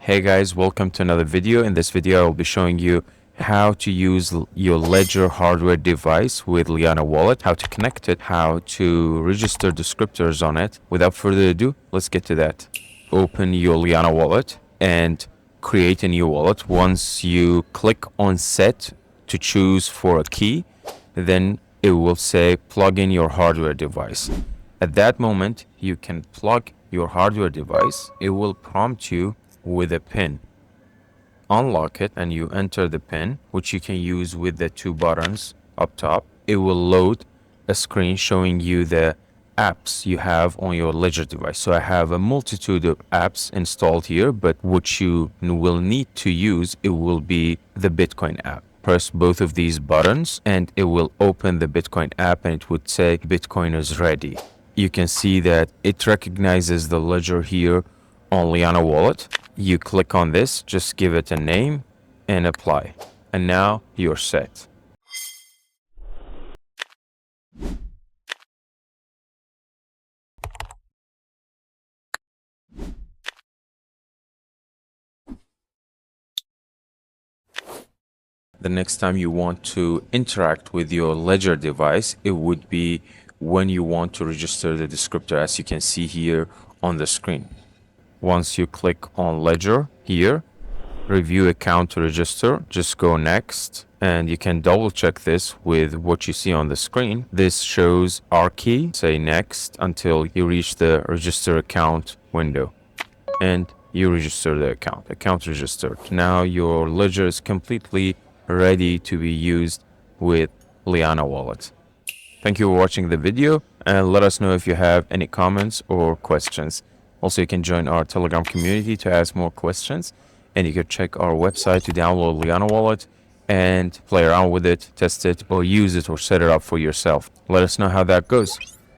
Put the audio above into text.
Hey guys, welcome to another video. In this video, I will be showing you how to use your Ledger hardware device with Liana Wallet, how to connect it, how to register descriptors on it. Without further ado, let's get to that. Open your Liana Wallet and create a new wallet. Once you click on set to choose for a key, then it will say plug in your hardware device. At that moment, you can plug your hardware device. It will prompt you with a pin. Unlock it and you enter the pin, which you can use with the two buttons up top. It will load a screen showing you the apps you have on your Ledger device. So I have a multitude of apps installed here, but what you will need to use, it will be the Bitcoin app. Press both of these buttons and it will open the Bitcoin app and it would say Bitcoin is ready. You can see that it recognizes the ledger here on Liana Wallet. You click on this, just give it a name and apply. And now you're set. The next time you want to interact with your Ledger device, it would be when you want to register the descriptor, as you can see here on the screen. Once you click on Ledger here, review account to register, just go next, and you can double check this with what you see on the screen. This shows our key, say next until you reach the register account window, and you register the account registered. Now your Ledger is completely ready to be used with Liana Wallet. Thank you for watching the video, and let us know if you have any comments or questions. Also, you can join our Telegram community to ask more questions, and you can check our website to download Liana Wallet and play around with it, test it, or use it or set it up for yourself. Let us know how that goes.